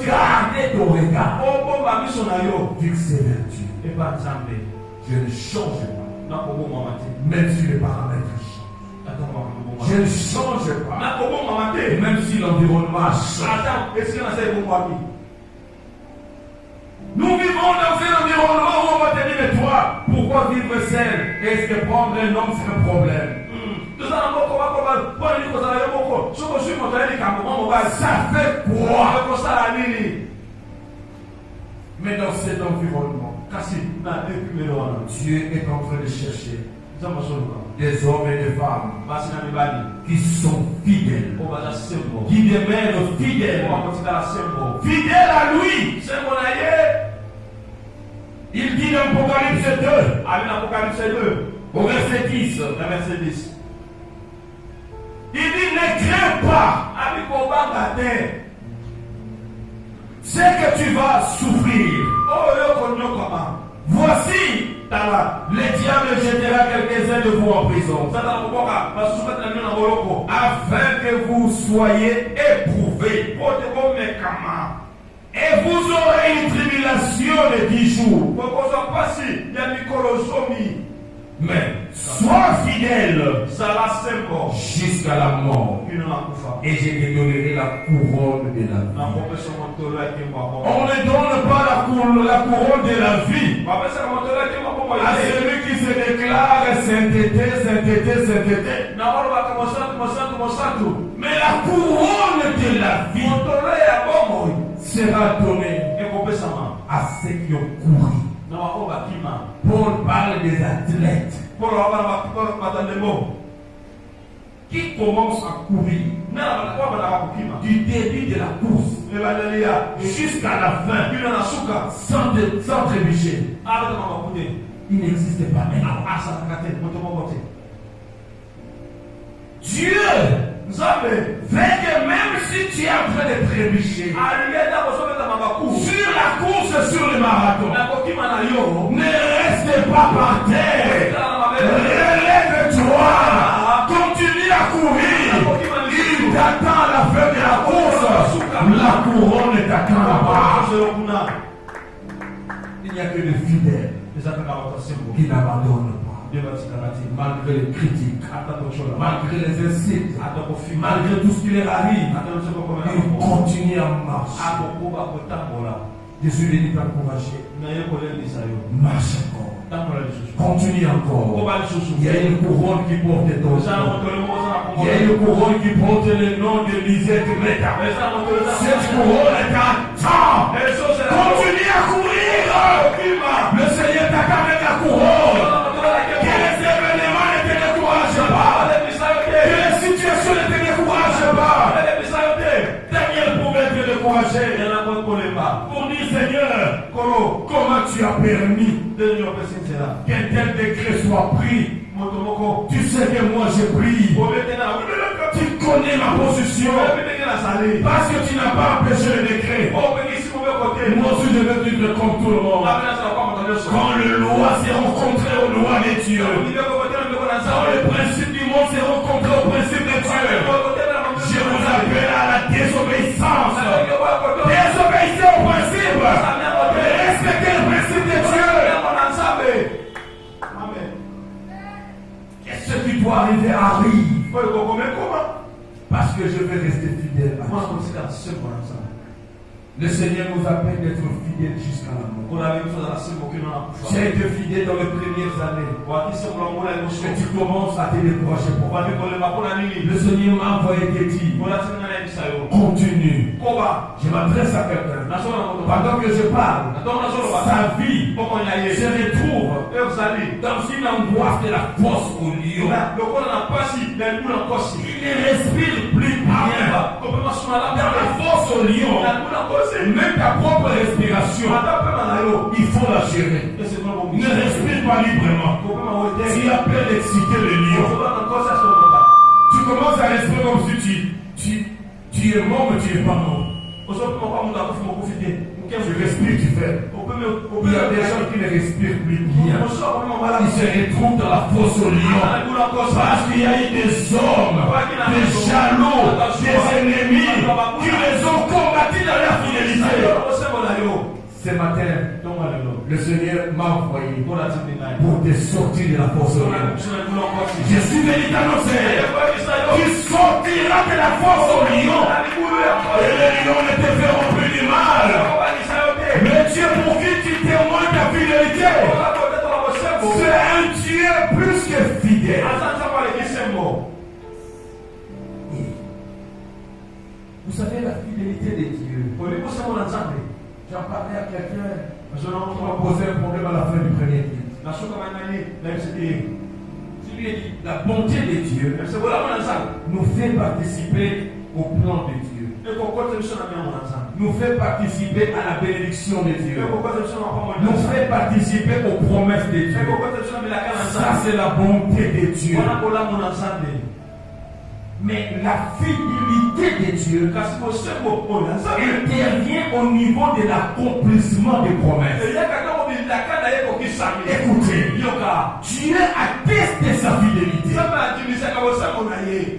garder ton regard Obomba biso na yo. fixé vers Dieu. Eba nzambe. Je ne change pas, Nakoboma te. même si les paramètres changent. Je ne change pas, Nakoboma te. même si l'environnement change. Attends, est-ce que ça est bon pour Nous vivons dans un environnement où on va te dire, mais toi, pourquoi vivre seul? Est-ce que prendre un homme, c'est un problème? Ça fait quoi? Mais dans cet environnement, Dieu est en train de chercher des hommes et des femmes qui sont fidèles, qui demeurent fidèles, fidèles à lui. Il dit dans Apocalypse 2, au verset 10, il dit, ne crains pas ce que tu vas souffrir. Voici, le diable jettera quelques-uns de vous en prison, afin que vous soyez éprouvés. Et vous aurez une tribulation de 10 jours. Mais sois fidèle jusqu'à la mort. Et je te donnerai la couronne de la vie. On ne donne pas la couronne de la vie à celui qui se déclare sainteté, sainteté, sainteté. Mais la couronne de la vie sera donnée à ceux qui ont couru. Paul parle des athlètes qui commencent à courir du début de la course jusqu'à la fin sans trébucher. Il n'existe pas maintenant. Dieu veut que même si tu es en train de trébucher sur la course, sur le marathon, ne reste pas par terre. Relève-toi. Continue à courir. Il t'attend à la fin de la course. La couronne t'attend là-bas. Il n'y a que les fidèles qui n'abandonnent pas. Malgré les critiques, malgré les insultes, malgré tout ce qui leur arrive, ils continuent à marcher. Je suis venu t'encourager. Marche encore. Continue encore. Il y a une couronne qui porte ton nom. Il y a une couronne qui porte le nom de Lisette Greta. Cette couronne t'attend. Continue à courir. Le Seigneur t'attend avec la couronne. Que les événements ne te découragent pas. Que les situations ne te découragent pas. Daniel pouvait te décourager. Pour dire tu as permis qu'un tel décret soit pris, tu sais que moi je prie. Tu connais ma position. Parce que tu n'as pas empêché le décret. Moi aussi je vais vivre comme tout le monde. Quand les lois se rencontrent aux lois de Dieu, quand les principes du monde se rencontrent aux principes de Dieu, je vous appelle à la désobéissance. Désobéissez au principe. Respectez le principe de Dieu. Et ce qui doit arriver arrive. Parce que je vais rester fidèle à Dieu. Le Seigneur nous appelle d'être fidèles jusqu'à la mort. J'ai été fidèle dans les premières années. Et tu commences à te décourager. Le Seigneur m'a envoyé des dire. Continue. Je m'adresse à quelqu'un. Pendant que je parle, sa vie se retrouve dans une angoisse de la fosse au lion. Il ne respire plus bien. Dans la fosse au lion, même ta propre respiration, il faut la gérer. Ne respire pas librement. Tu as peur d'exciter le lion. Tu commences à respirer comme si tu es mort, mais tu n'es pas mort. Tu respires, tu fais. Il y a des gens qui ne respirent plus bien. Ils se retrouvent dans la fosse au lion. Parce qu'il y a eu des hommes, des jaloux, des ennemis qui les ont combattus dans leur fidélité. Ce matin, le Seigneur m'a envoyé pour te sortir de la fosse au lion. Je suis venu t'annoncer. Tu sortiras de la fosse au lion. Et les lions ne te feront plus du mal. Mais Dieu pour qui tu témoignes ta fidélité, c'est un Dieu plus que fidèle. Vous savez la fidélité de Dieu. J'en parlais à quelqu'un. Je m'a posé un problème à la fin du premier culte. Je lui ai dit, la bonté de Dieu nous fait participer au plan de Dieu. Nous fait participer à la bénédiction de Dieu. Nous fait participer aux promesses de Dieu. Ça, c'est la bonté de Dieu. Mais la fidélité de Dieu intervient au niveau de l'accomplissement des promesses. Écoutez, Dieu atteste sa fidélité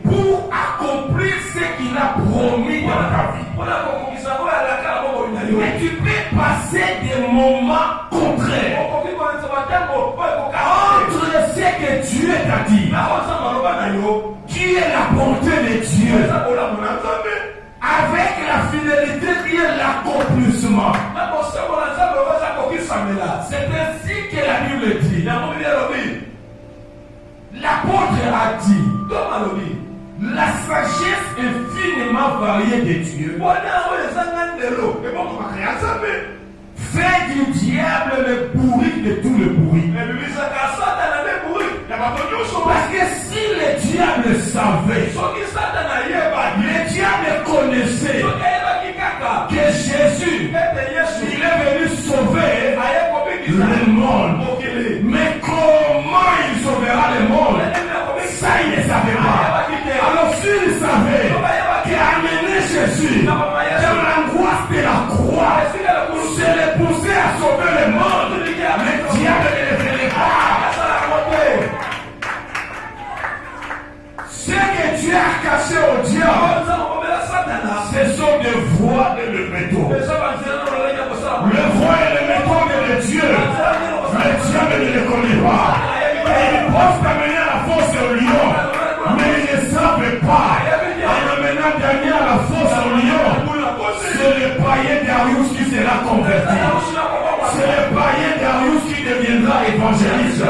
pour accomplir ce qu'il a promis dans ta vie. Mais tu peux passer des moments contraires entre ce que Dieu t'a dit, qui est la bonté de Dieu, avec la fidélité qui est l'accomplissement. C'est ainsi que la Bible dit. L'apôtre a dit, la sagesse infiniment variée de Dieu fait du diable le bourrique de tout le bourrique. Parce que si le diable savait, le diable connaissait que Jésus, il est venu sauver le monde. Mais comment il sauvera le monde? Ça, il ne savait pas. Alors s'il savait qu'amener Jésus dans l'angoisse de la croix, c'est le pousser à sauver le monde, le diable ne le ferait pas. Ce que Dieu a caché au diable, ce sont des voies et le métaux. Le voie et le métaux de Dieu, le diable ne le connaît pas. Et ils peuvent t'amener à la fosse au lion, mais ils ne savent pas. En amenant Daniel à la fosse au lion, c'est le païen Darius qui sera converti. C'est le païen Darius qui deviendra évangéliste.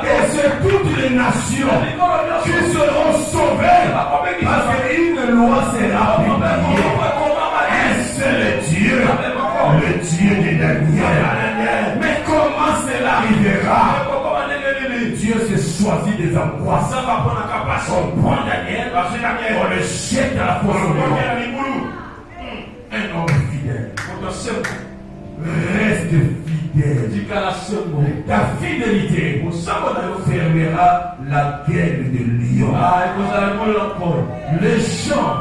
Et c'est toutes les nations qui seront sauvées parce qu'une loi sera publiée. Un seul Dieu, le Dieu de Daniel. Mais comment cela arrivera? Dieu s'est choisi des angoisses. On prend Daniel, on le jette à la fosse au lion. Un homme fidèle. Reste fidèle. Ta fidélité fermera la gueule de lion. Les champs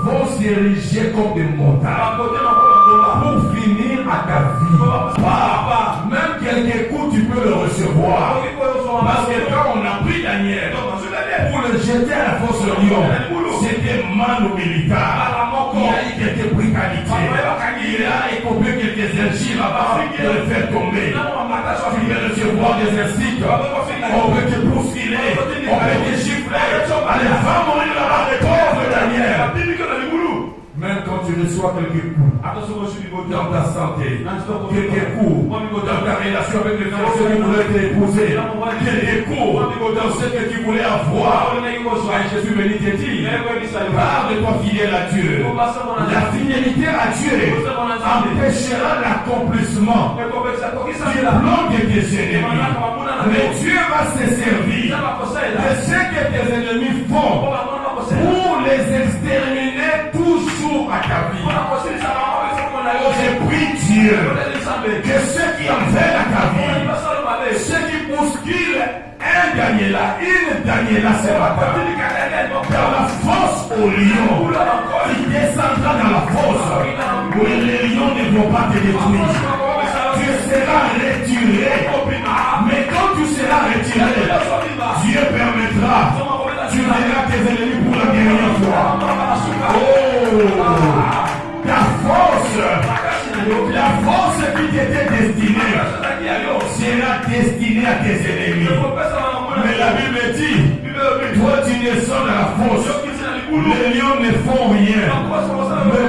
vont s'ériger comme des montagnes pour finir à ta vie. Même quelques coups, tu peux le recevoir. Parce que quand on a pris Daniel pour le jeter à la fosse lion, c'était mano militaire. Il a eu quelques brutalités. Il a écopé quelques archives avant de le faire tomber. Tu peux recevoir des insultes. On peut te bousculer. On peut te gifler. Allez, va mourir là-bas, les pauvres Daniel. Même quand tu reçois quelques coups dans ta santé, quelques coups dans ta relation avec les gens qui voulaient t'épouser, quelques coups dans ce que tu voulais avoir, Jésus venu te dire, garde-toi fidèle à Dieu. La fidélité à Dieu empêchera l'accomplissement du plan de tes ennemis. Mais Dieu va se servir de ce que tes ennemis font pour les exterminer toujours à ta vie. Je prie Dieu que ceux qui en veulent à ta vie, ceux qui bousculent un Daniela, une Daniela ce matin, dans la fosse au lion, il descendra dans la fosse où les lions ne vont pas te détruire. Tu seras retiré. Mais quand tu seras retiré, Dieu permettra. Tu verras tes ennemis pour la dernière fois. Oh, la force qui t'était destinée sera destinée à tes ennemis. Mais la Bible dit, toi tu descends dans la fosse. Les lions ne font rien. Mais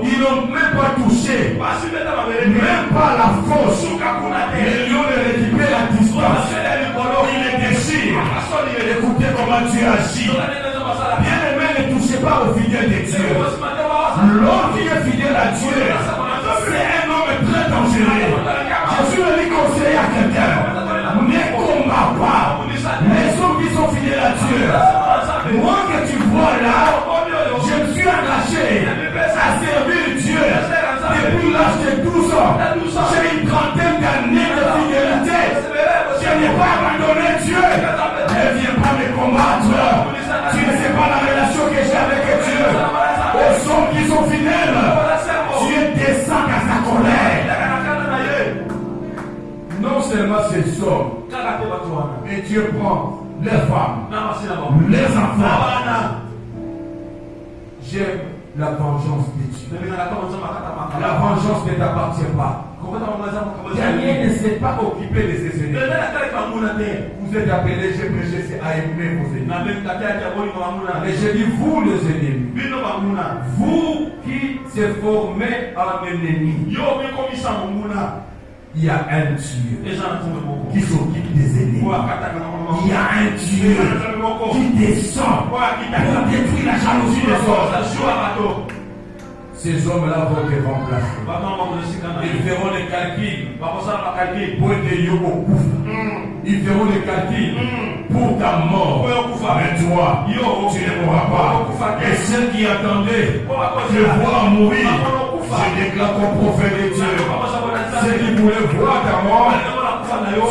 ils n'ont même pas touché. Même pas la fosse. Les lions ne récupèrent la distance. Ils les déchirent. Écoutez comment tu agis. Bien aimé, ne touchez pas aux fidèles de Dieu. L'homme qui est fidèle à Dieu, c'est un homme très dangereux. Jésus le dit conseiller à quelqu'un, ne combat pas les hommes qui sont fidèles à Dieu. Moi que tu vois là, je me suis engagé à servir Dieu depuis l'âge de 12 ans. J'ai une trentaine d'années de fidélité. Je n'ai pas abandonné Dieu. Ne viens pas me combattre. Tu ne sais pas la relation que j'ai avec Dieu. Aux hommes qui sont fidèles, Dieu descend à sa colère. Non seulement ces hommes, mais Dieu prend les femmes, les enfants. J'aime la vengeance de Dieu. La vengeance ne t'appartient pas. Daniel ne s'est pas occupé de ses ennemis. Vous êtes appelés, j'ai prêché, c'est à aimer vos ennemis. Et je dis vous les ennemis. Vous qui se formez en ennemis. Il y a un Dieu qui s'occupe des ennemis. Il y a un Dieu qui descend pour détruire la jalousie des hommes. Ces hommes-là vont te remplacer. Ils feront les calculs pour te lier au coup. Ils feront les calculs pour ta mort. Mais toi, tu ne mourras pas. Et ceux qui attendaient te voir mourir, je déclare comme prophète de Dieu. Ceux qui voulaient voir ta mort,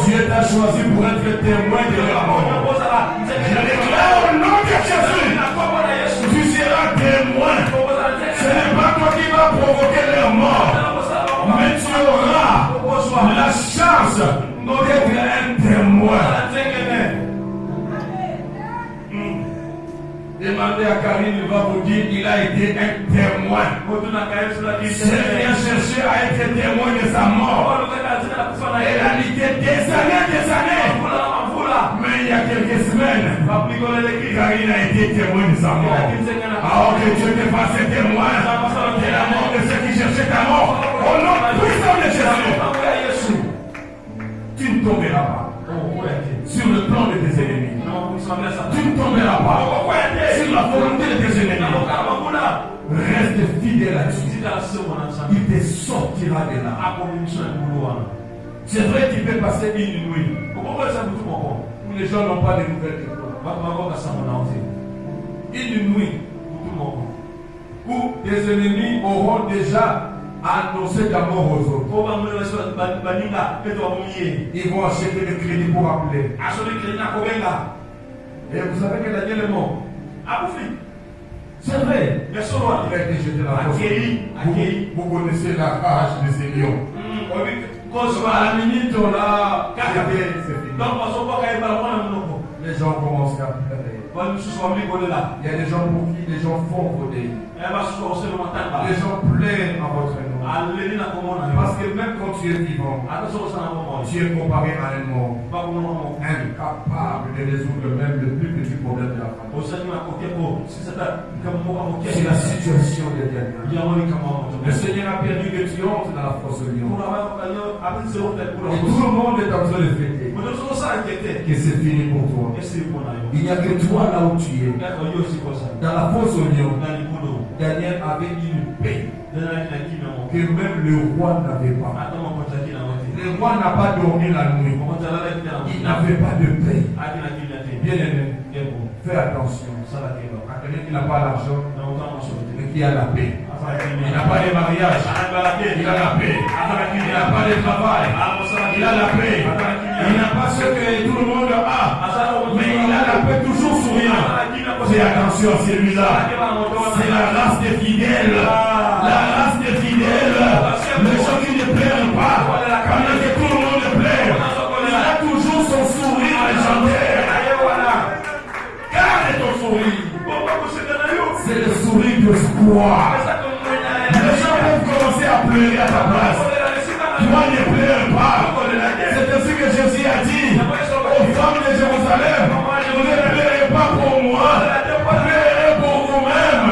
Dieu t'a choisi pour être témoin de la mort. Je déclare au nom de Jésus, tu seras témoin. Ce n'est pas toi qui vas provoquer leur mort, mais tu auras la chance d'être un témoin. Demandez à Karine, il va vous dire qu'il a été un témoin. C'est bien cherché à être témoin de sa mort. Elle a lutté des années. Mais il y a quelques semaines, Karine a été témoin de sa mort. Alors que Dieu te fasse témoin de la mort de ceux qui cherchaient ta mort. Au nom puissant de Jésus, tu ne tomberas pas sur le plan de tes ennemis. Tu ne tomberas pas sur la volonté de tes ennemis. Reste fidèle à Dieu. Il te sortira de là. C'est vrai qu'il peut passer une nuit où les gens n'ont pas de nouvelles de toi. Une nuit où tes ennemis auront déjà annoncer ta mort aux autres. Ils vont acheter le crédit pour appeler. Et vous savez que Daniel est mort. C'est vrai. Il a été jeté dans la fosse. Vous connaissez la rage de ces lions. À la minute, on a c'est fini. Les gens commencent à pleurer. Il y a des gens pour qui les gens font voter. Les gens plaignent en votre nom. Parce que même quand tu es vivant, tu es comparé à un mort, incapable de résoudre même le plus petit problème de la famille. C'est la situation des derniers. Le Seigneur a permis que tu entres dans la fosse au lion. Et tout le monde est en train de fêter que c'est fini pour toi. Il n'y a que toi là où tu es. Dans la fosse au lion, Daniel avait une paix que même le roi n'avait pas. Le roi n'a pas dormi la nuit. Il n'avait pas de paix. Bien aimé, fais attention. Quelqu'un qui n'a pas l'argent, mais qui a la paix. Il n'a pas de mariage, il a la paix. Il n'a pas de travail, il a la paix. Il n'a pas ce que tout le monde a, mais il a la paix toujours souriant. Fais attention à celui-là. C'est la race des fidèles. La race des fidèles. Les gens qui ne pleurent pas, pendant que tout le monde pleure. Il a toujours son sourire légendaire. Garde ton sourire. C'est le sourire d'espoir. Les gens peuvent commencer à pleurer à ta place. Toi ne pleure pas. C'est ainsi que Jésus a dit aux femmes de Jérusalem, ne pleurez pas pour moi, pleurez pour vous-même.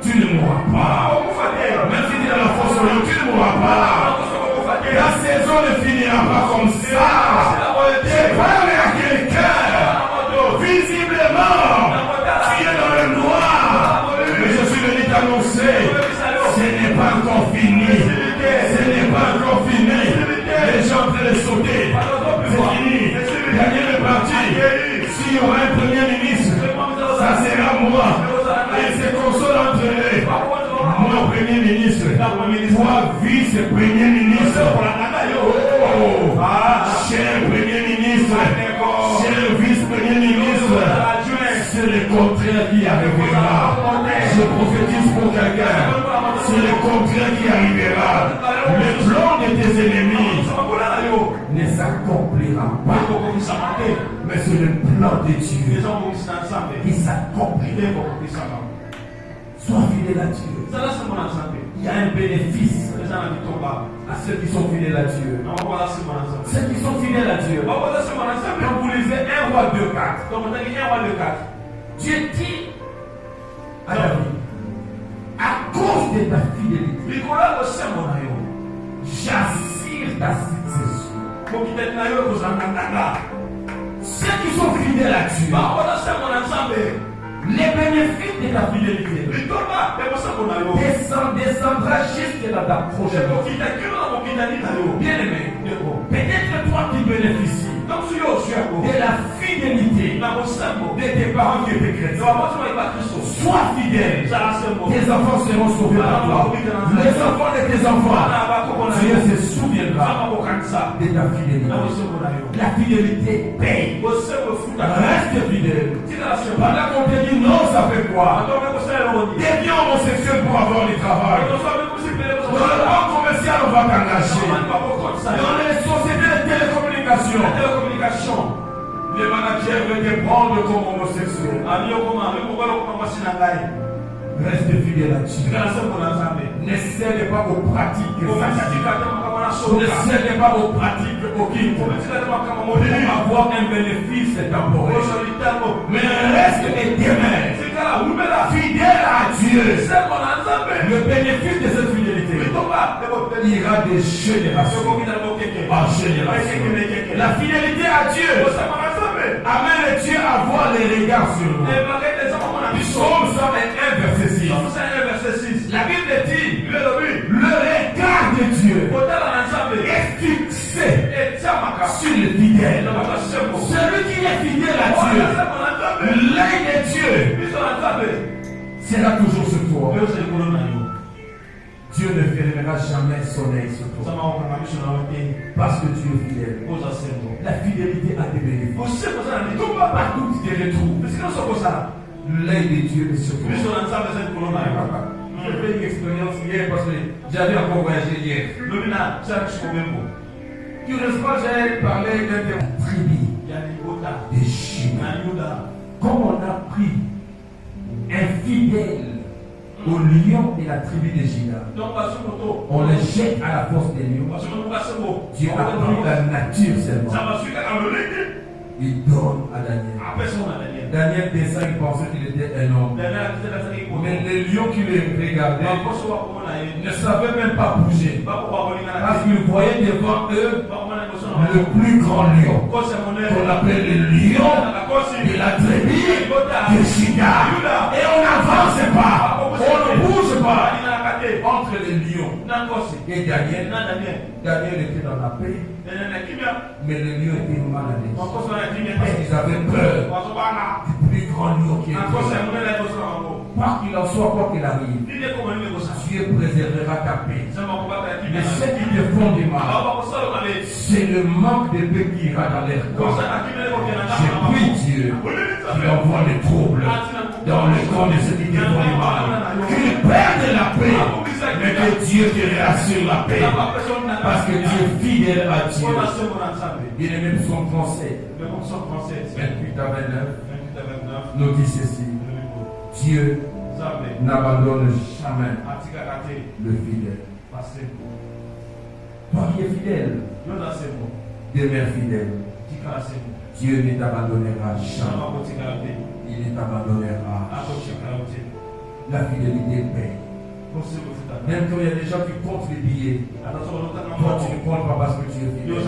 Tu ne mourras pas. Même si tu es dans la force, tu ne mourras pas. La saison ne finira pas comme ça. Je parle à quelqu'un. Visiblement, tu es dans le noir. Mais je suis venu t'annoncer, ce n'est pas encore fini. Ce n'est pas encore fini. Les gens en train de sauter. C'est fini. Daniel est parti. S'il y aura un premier ministre, ça sera moi. Et c'est comme ça d'entraîner. Moi, premier ministre. Toi, vice-premier ministre. Oh, cher premier ministre. Cher vice-premier ministre. C'est le contraire qui arrivera. Je prophétise pour quelqu'un. C'est le contraire qui arrivera. Le plan de tes ennemis ne s'accomplira pas. Mais c'est le plan de Dieu qui s'accomplira. Sois fidèle à Dieu. Il y a un bénéfice à ceux qui sont fidèles à Dieu. Ceux qui sont fidèles à Dieu. Quand vous lisez 1 roi 2:4, Dieu dit à David, à cause de ta fidélité, j'assure ta succession. Ceux qui sont fidèles à Dieu, les bénéfices de ta fidélité descendra jusque dans ta prochaine. Bien aimé, peut-être toi qui bénéficies de la fidélité de tes parents qui étaient chrétiens. Sois fidèle. Tes enfants seront sauvés par toi. Les enfants de tes enfants, Dieu se souviendra de ta fidélité. La fidélité paye. Reste fidèle. Pendant qu'on te dit non, ça fait quoi? Deviens homosexuel pour avoir du travail. Dans le monde commercial, on va t'engager. Dans les sociétés de télécommunications, les managers veulent te prendre comme homosexuel. Reste fidèle à Dieu. Ne cède pas aux pratiques. Ne cède pas aux pratiques occultes pour avoir un bénéfice temporaire. Mais reste éternel. Fidèle à Dieu. Le bénéfice de cette fidélité ira de génération en génération. La fidélité à Dieu amène Dieu à voir les regards sur nous. Psaume 121 verset 6. La Bible dit, le regard de Dieu est fixé sur le fidèle. Celui qui est fidèle à Dieu, l'œil de Dieu sera toujours sur toi. Dieu ne fermera jamais son œil sur toi. Parce que tu es fidèle. La fidélité a des bénéfices. Partout tu te retrouves. L'œil de Dieu est sur toi. J'ai fait une expérience hier parce que j'avais encore voyagé hier. Tu ne sais pas, j'ai parlé d'un tribu de Juda. Comme on a pris un fidèle au lion de la tribu de Juda, on le jette à la force des lions. Dieu a pris la nature seulement. Il donne à Daniel. Daniel descend, il pensait qu'il était un homme. Mais les lions qui le regardaient ne savaient même pas bouger. Parce qu'ils voyaient devant eux le plus grand lion. On appelle le lion de la tribu de Juda. Et on n'avance pas. On ne bouge pas. Entre les lions et Daniel, Daniel était dans la paix. Mais le lion était mal à l'aise. Parce qu'ils avaient peur du plus grand lion qui est. Quoi qu'il en soit, quoi qu'il arrive, Dieu préservera ta paix. Mais ceux qui te font du mal, c'est le manque de paix qui ira dans leur corps. Je prie Dieu qui envoie des troubles dans le corps de ceux qui te font du mal. Qu'ils perdent la paix, mais que Dieu te réassure la paix. Parce que Dieu est fidèle à Dieu. Bien-aimé, psaume français, 28 à 29, nous dit ceci. Dieu n'abandonne jamais le fidèle. Toi qui es fidèle, demeure fidèle. Dieu ne t'abandonnera jamais. Il ne t'abandonnera jamais. La fidélité paye. Même quand il y a des gens qui comptent les billets, toi tu ne comptes pas parce que tu es fidèle.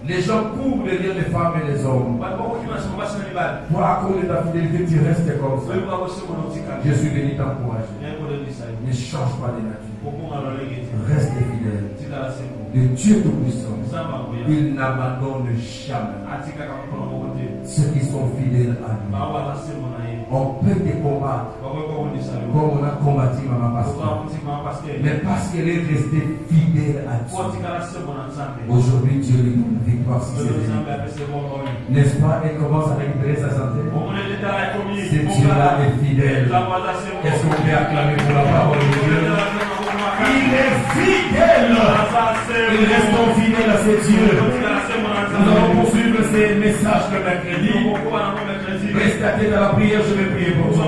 Les gens courent derrière les femmes et les hommes. Toi, à cause de ta fidélité, tu restes comme ça. Je suis venu t'encourager. Ne change pas de nature. Reste fidèle. Le Dieu Tout-Puissant, il n'abandonne jamais ceux qui sont fidèles à lui. On peut te combattre comme on a combattu Maman Pasteur. Mais parce qu'elle est restée fidèle à Dieu, aujourd'hui Dieu lui donne la victoire si c'est vrai. N'est-ce pas? Elle commence à récupérer sa santé. Ce Dieu-là est fidèle. Est-ce qu'on peut acclamer pour la parole de Dieu? Il est fidèle. Il reste fidèle à ses dieux. Nous allons poursuivre ces messages le mercredi. Reste à tête à la prière, je vais prier pour toi.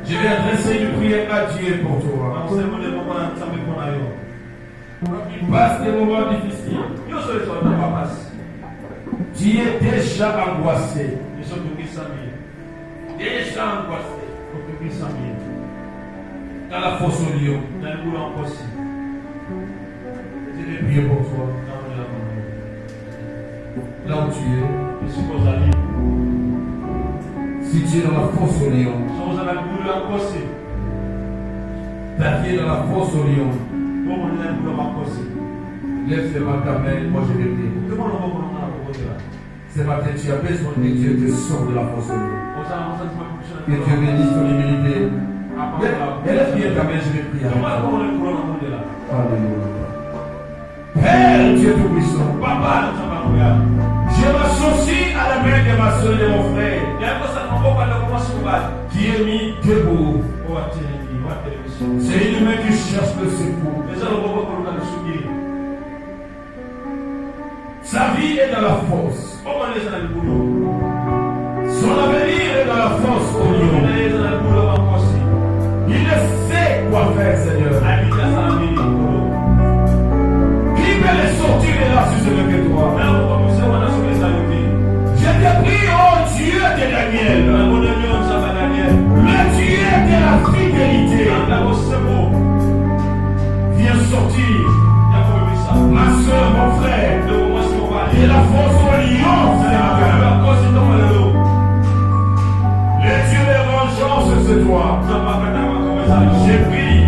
Je vais adresser une prière à Dieu pour toi. Passe des moments difficiles. Tu es déjà angoissé. Déjà angoissé. Dans la fosse au lion. Je vais prier pour toi. Là où tu es. Si tu es dans la fosse au lion, ta vie est dans la fosse au lion, lève seulement ta main, moi je vais prier. Ce matin, tu as besoin que Dieu te sorte de la fosse au lion. Que Dieu bénisse ton humilité. Lève bien ta main, je vais prier avec toi. Alléluia. Père Dieu Tout-Puissant, Papa, je m'associe à la main de ma soeur et de mon frère qui est mis debout. C'est une main qui cherche le secours. Sa vie est dans la fosse. Son avenir est dans la fosse au lion. Il ne sait quoi faire, Seigneur. Qui peut les sortir de là si ce n'est que toi? Je te prie, oh Dieu de Daniel, le Dieu de la fidélité, viens sortir ma soeur, mon frère, de la fosse au lion, le Dieu de vengeance, c'est toi. Je prie